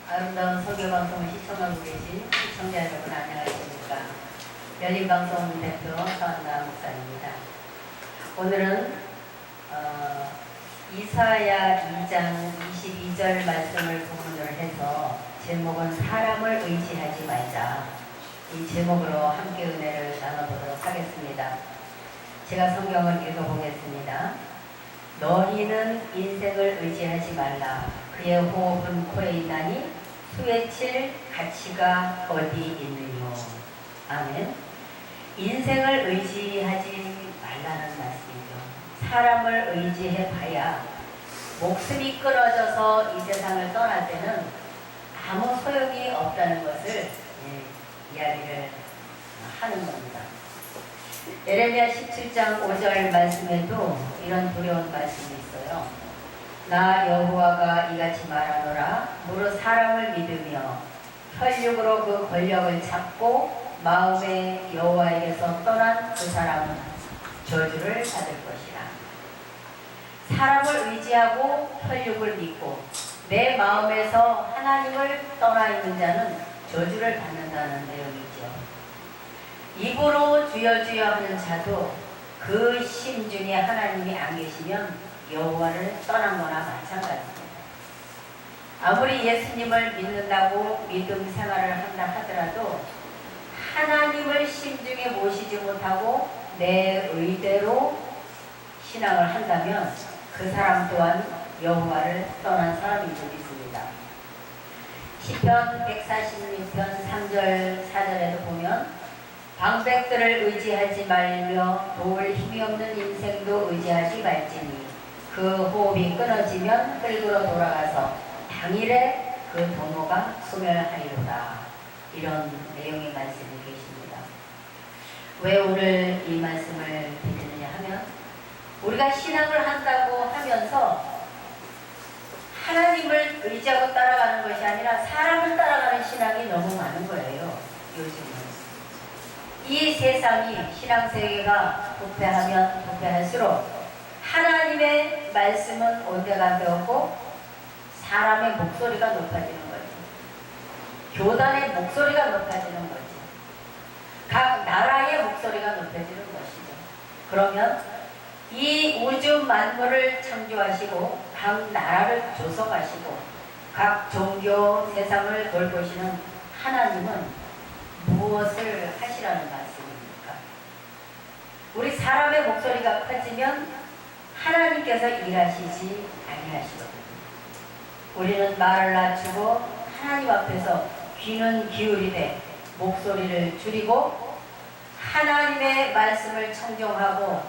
아름다운 설교방송을 시청하고 계신 시청자 여러분 안녕하십니까. 열린방송 대표 서한나 목사입니다. 오늘은 이사야 2장 22절 말씀을 본문으로 해서 제목은 사람을 의지하지 말자, 이 제목으로 함께 은혜를 나눠보도록 하겠습니다. 제가 성경을 읽어보겠습니다. 너희는 인생을 의지하지 말라. 그의 호흡은 코에 있나니 수에칠 가치가 어디 있느뇨. 아멘. 인생을 의지하지 말라는 말씀이죠. 사람을 의지해 봐야 목숨이 끊어져서 이 세상을 떠날 때는 아무 소용이 없다는 것을 이야기를 하는 겁니다. 에레미야 17장 5절 말씀에도 이런 두려운 말씀이 있어요. 나 여호와가 이같이 말하노라. 무릇 사람을 믿으며 혈육으로 그 권력을 잡고 마음에 여호와에게서 떠난 그 사람은 저주를 받을 것이라. 사람을 의지하고 혈육을 믿고 내 마음에서 하나님을 떠나 있는 자는 저주를 받는다는 내용이죠. 입으로 주여 주여 하는 자도 그 심중에 하나님이 안 계시면 여호와를 떠난 거나 마찬가지입니다. 아무리 예수님을 믿는다고 믿음 생활을 한다 하더라도 하나님을 심중에 모시지 못하고 내 의대로 신앙을 한다면 그 사람 또한 여호와를 떠난 사람인 줄 믿습니다. 시편 146편 3절 4절에도 보면 방백들을 의지하지 말며 도울 힘이 없는 인생도 의지하지 말지니 그 호흡이 끊어지면 흙으로 돌아가서 당일에 그 도모가 소멸하리로다. 이런 내용의 말씀이 계십니다. 왜 오늘 이 말씀을 드리느냐 하면 우리가 신앙을 한다고 하면서 하나님을 의지하고 따라가는 것이 아니라 사람을 따라가는 신앙이 너무 많은 거예요. 요즘은 이 세상이 신앙세계가 부패하면 부패할수록 하나님의 말씀은 온데간데 없고 사람의 목소리가 높아지는 거지. 교단의 목소리가 높아지는 거지. 각 나라의 목소리가 높아지는 것이죠. 그러면 이 우주 만물을 창조하시고 각 나라를 조성하시고 각 종교 세상을 돌보시는 하나님은 무엇을 하시라는 말씀입니까? 우리 사람의 목소리가 커지면 하나님께서 일하시지 아니하시거든요. 우리는 말을 낮추고 하나님 앞에서 귀는 기울이되 목소리를 줄이고 하나님의 말씀을 청정하고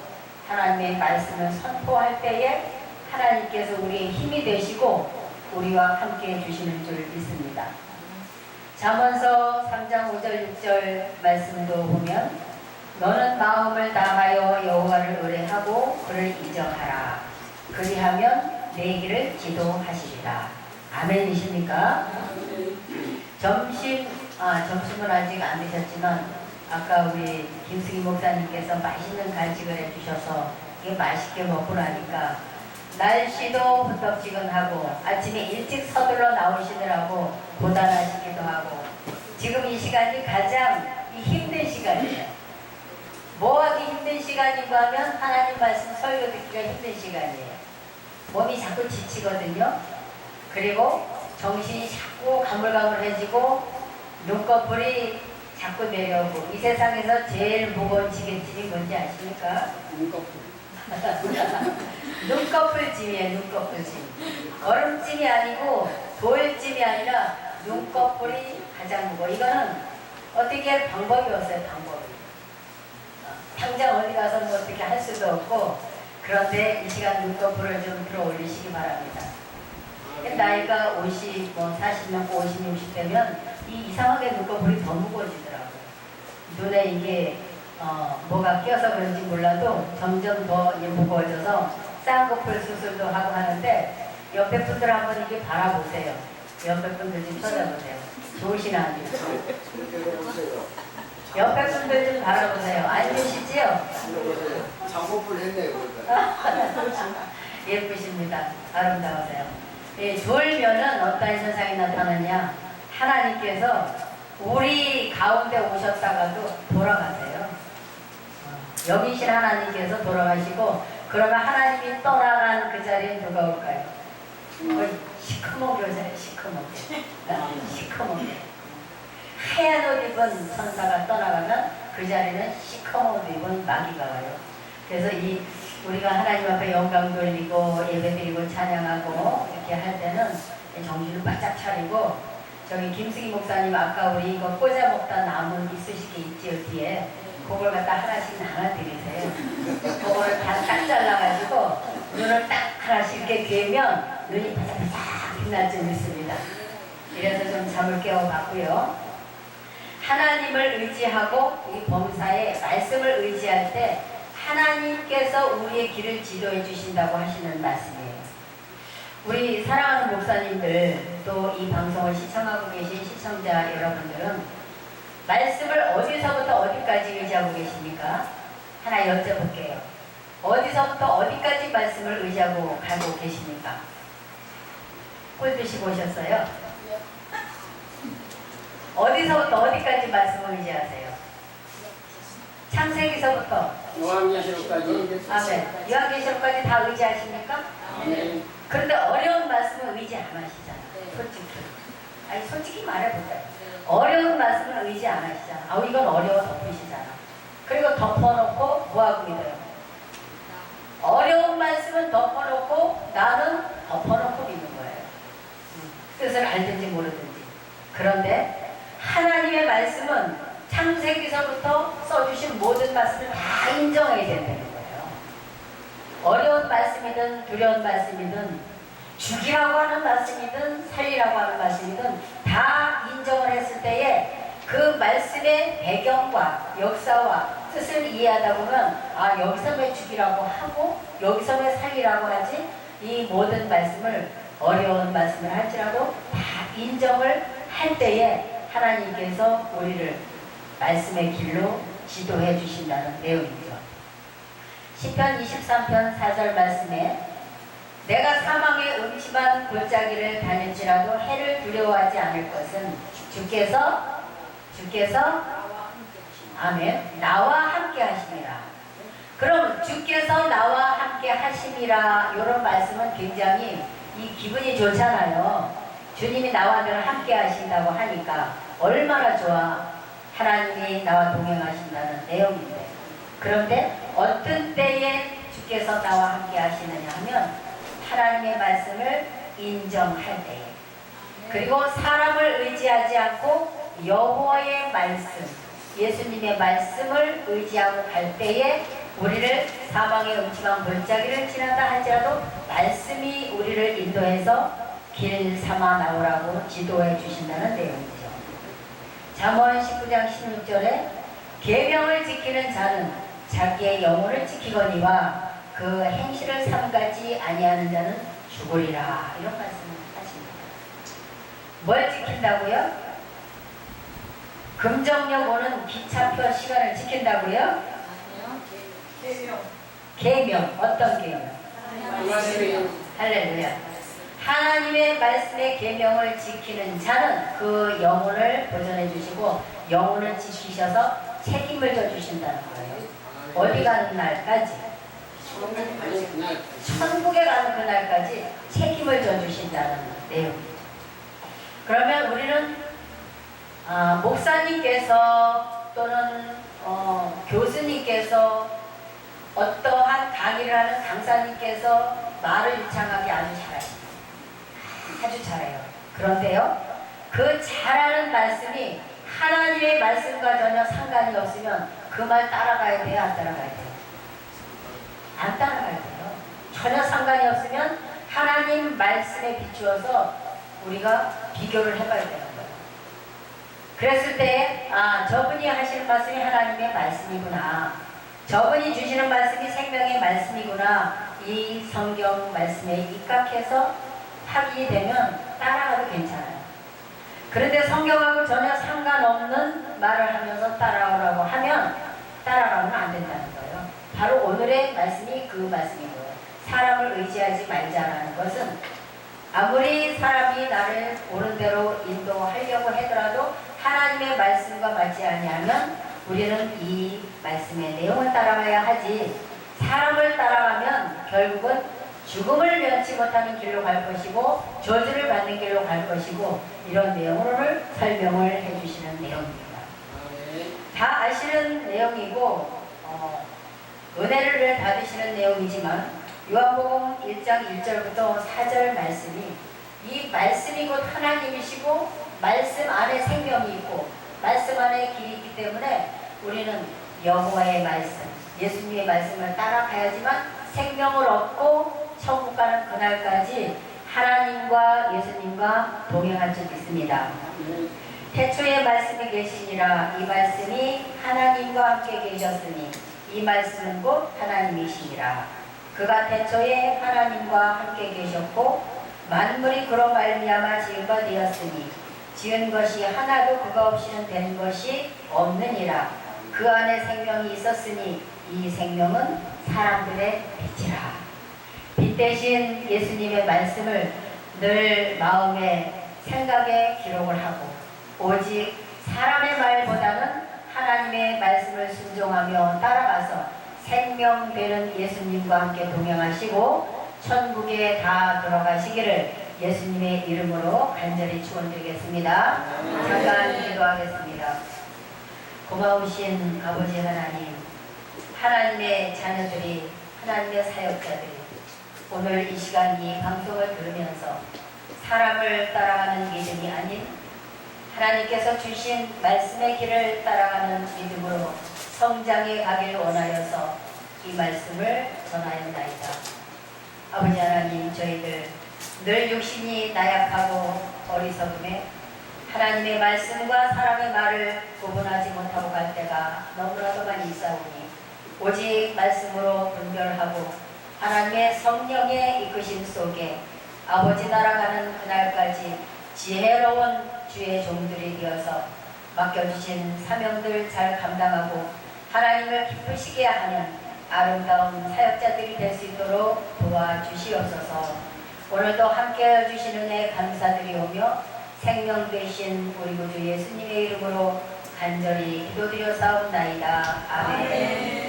하나님의 말씀을 선포할 때에 하나님께서 우리의 힘이 되시고 우리와 함께 해주시는 줄 믿습니다. 잠언서 3장 5절 6절 말씀도 보면 너는 마음을 다하여 여호와를 의뢰하고 그를 인정하라. 그리하면 내 길을 기도하시리라. 아멘이십니까? 점심은 아직 안 드셨지만 아까 우리 김승희 목사님께서 맛있는 간식을 해주셔서 이게 맛있게 먹고 나니까 날씨도 후텁지근하고 아침에 일찍 서둘러 나오시느라고 고단하시기도 하고 지금 이 시간이 가장 힘든 시간이에요. 뭐하기 힘든 시간인가 하면 하나님 말씀 설교 듣기가 힘든 시간이에요. 몸이 자꾸 지치거든요. 그리고 정신이 자꾸 가물가물해지고 눈꺼풀이 자꾸 내려오고 이 세상에서 제일 무거운 지게짐이 뭔지 아십니까? 눈꺼풀짐이에요. 눈꺼풀짐. 얼음짐이 아니고 돌짐이 아니라 눈꺼풀이 가장 무거워. 이거는 어떻게 할 방법이 없어요. 방법이. 당장 어디 가서 뭐 어떻게 할 수도 없고 그런데 이 시간 눈꺼풀을 좀 들어 올리시기 바랍니다. 나이가 50, 40 넘고 50, 60 되면 이상하게 눈꺼풀이 더 무거워지더라고요. 눈에 이게 뭐가 껴서 그런지 몰라도 점점 더 무거워져서 쌍꺼풀 수술도 하고 하는데 옆에 분들 한번 이렇게 바라보세요. 옆에 분들 좀 쳐다보세요. 좋으시나 안 좋으시나? 옆에 분들 좀 바라보세요. 안 좋으시지요? 장고풀 했네요. 예쁘십니다. 아름다우세요. 졸면은 어떤 현상이 나타나냐? 하나님께서 우리 가운데 오셨다가도 돌아가세요. 여기신 하나님께서 돌아가시고, 그러면 하나님이 떠나간 그 자리에 누가 올까요? 시커멓게 오잖아요. 시커멓게. 하얀 옷 입은 천사가 떠나가면 그 자리는 시커먼 옷 입은 마귀가 와요. 그래서 우리가 하나님 앞에 영광 돌리고 예배드리고 찬양하고 이렇게 할 때는 정신을 바짝 차리고, 저기 김승희 목사님 아까 우리 이거 꽂아 먹다 나무 이쑤시개 있지요 뒤에, 그걸 갖다 하나씩 나눠드리세요. 그거를 다 딱 잘라가지고 눈을 딱 하나씩 이렇게 괴면 눈이 바삭바삭 빛날 줄 믿습니다. 이래서 좀 잠을 깨워봤고요. 하나님을 의지하고 이 범사의 말씀을 의지할 때 하나님께서 우리의 길을 지도해 주신다고 하시는 말씀이에요. 우리 사랑하는 목사님들, 또 이 방송을 시청하고 계신 시청자 여러분들은 말씀을 어디서부터 어디까지 의지하고 계십니까? 하나 여쭤볼게요. 어디서부터 어디까지 말씀을 의지하고 가고 계십니까? 꼴 드시고 오셨어요? 어디서부터 어디까지 말씀을 의지하세요? 창세기서부터 요한계시록까지. 아멘. 요한계시록까지 다 의지하십니까? 아멘. 그런데 어려운 말씀을 의지 안 하시잖아요. 솔직히. 아니 솔직히 말해보세요. 어려운 말씀을 의지 안 하시잖아. 이건 어려워 덮으시잖아. 그리고 덮어놓고 뭐하고 믿어요? 어려운 말씀은 덮어놓고 나는 덮어놓고 믿는 거예요. 뜻을 알든지 모르든지. 그런데 하나님의 말씀은 창세기서부터 써주신 모든 말씀을 다 인정해야 된다는 거예요. 어려운 말씀이든 두려운 말씀이든 죽이라고 하는 말씀이든 살리라고 하는 말씀이든 다 인정을 했을 때에 그 말씀의 배경과 역사와 뜻을 이해하다 보면 여기서 왜 죽이라고 하고 여기서 왜 살리라고 하지? 이 모든 말씀을 어려운 말씀을 할지라도 다 인정을 할 때에 하나님께서 우리를 말씀의 길로 지도해 주신다는 내용이죠. 시편 23편 4절 말씀에 내가 사망의 음침한 골짜기를 다닐지라도 해를 두려워하지 않을 것은 주께서 아멘 나와 함께 하심이라. 그럼 주께서 나와 함께 하심이라, 이런 말씀은 굉장히 이 기분이 좋잖아요. 주님이 나와 늘 함께 하신다고 하니까 얼마나 좋아. 하나님이 나와 동행하신다는 내용인데, 그런데 어떤 때에 주께서 나와 함께 하시느냐 하면 하나님의 말씀을 인정할 때에, 그리고 사람을 의지하지 않고 여호와의 말씀, 예수님의 말씀을 의지하고 갈 때에 우리를 사망의 음침한 골짜기를 지난다 할지라도 말씀이 우리를 인도해서 길 삼아 나오라고 지도해 주신다는 내용이죠. 잠언 19장 16절에 계명을 지키는 자는 자기의 영혼을 지키거니와 그 행실을 삼가지 아니하는 자는 죽으리라, 이런 말씀을 하십니다. 뭘 지킨다고요? 금정역 오는 기차표 시간을 지킨다고요? 아니요. 계명. 어떤 계명? 할렐루야. 하나님의 말씀의 계명을 지키는 자는 그 영혼을 보존해 주시고 영혼을 지키셔서 책임을 져 주신다는 거예요. 어디 가는 날까지? 천국에 가는 그날까지 책임을 져 주신다는 내용입니다. 그러면 우리는 목사님께서 또는 교수님께서 어떠한 강의를 하는 강사님께서 말을 유창하게 아주 잘하십니다. 아주 잘해요. 그런데요, 그 잘하는 말씀이 하나님의 말씀과 전혀 상관이 없으면 그 말 따라가야 돼요? 안 따라가야 돼요? 안 따라가야 돼요. 전혀 상관이 없으면 하나님 말씀에 비추어서 우리가 비교를 해봐야 되는 거예요. 그랬을 때 저분이 하시는 말씀이 하나님의 말씀이구나, 저분이 주시는 말씀이 생명의 말씀이구나, 이 성경 말씀에 입각해서 확인이 되면 따라가도 괜찮아요. 그런데 성경하고 전혀 상관없는 말을 하면서 따라오라고 하면 따라가면 안 된다는 거예요. 바로 오늘의 말씀이 그 말씀이고요. 사람을 의지하지 말자라는 것은 아무리 사람이 나를 옳은 대로 인도하려고 하더라도 하나님의 말씀과 맞지 아니하면 우리는 이 말씀의 내용을 따라가야 하지, 사람을 따라가면 결국은 죽음을 면치 못하는 길로 갈 것이고 저주를 받는 길로 갈 것이고, 이런 내용을 설명을 해주시는 내용입니다. 다 아시는 내용이고 은혜를 받으시는 내용이지만 요한복음 1장 1절부터 4절 말씀이 이 말씀이 곧 하나님이시고 말씀 안에 생명이 있고 말씀 안에 길이 있기 때문에 우리는 여호와의 말씀, 예수님의 말씀을 따라가야지만 생명을 얻고 천국 가는 그날까지 하나님과 예수님과 동행할 수 있습니다. 태초에 말씀이 계시니라. 이 말씀이 하나님과 함께 계셨으니 이 말씀은 곧 하나님이시니라. 그가 태초에 하나님과 함께 계셨고 만물이 그로 말미암아 지은 바 되었으니 지은 것이 하나도 그가 없이는 된 것이 없느니라. 그 안에 생명이 있었으니 이 생명은 사람들의 빛이라. 빛 대신 예수님의 말씀을 늘 마음에 생각에 기록을 하고 오직 사람의 말보다는 하나님의 말씀을 순종하며 따라가서 생명되는 예수님과 함께 동행하시고 천국에 다 들어가시기를 예수님의 이름으로 간절히 축원드리겠습니다. 잠깐 기도하겠습니다. 고마우신 아버지 하나님, 하나님의 자녀들이, 하나님의 사역자들이 오늘 이 시간 이 방송을 들으면서 사람을 따라가는 믿음이 아닌 하나님께서 주신 말씀의 길을 따라가는 믿음으로 성장해 가길 원하여서 이 말씀을 전하였나이다. 아버지 하나님, 저희들 늘 육신이 나약하고 어리석음에 하나님의 말씀과 사람의 말을 구분하지 못하고 갈 때가 너무나도 많이 있사오니 오직 말씀으로 분별하고 하나님의 성령의 이끄심 속에 아버지 나라가는 그날까지 지혜로운 주의 종들이 되어서 맡겨주신 사명들 잘 감당하고 하나님을 기쁘시게 하는 아름다운 사역자들이 될 수 있도록 도와주시옵소서. 오늘도 함께해 주신 은혜 감사드리오며 생명 되신 우리 구주 예수님의 이름으로 간절히 기도드려 사옵나이다. 아멘.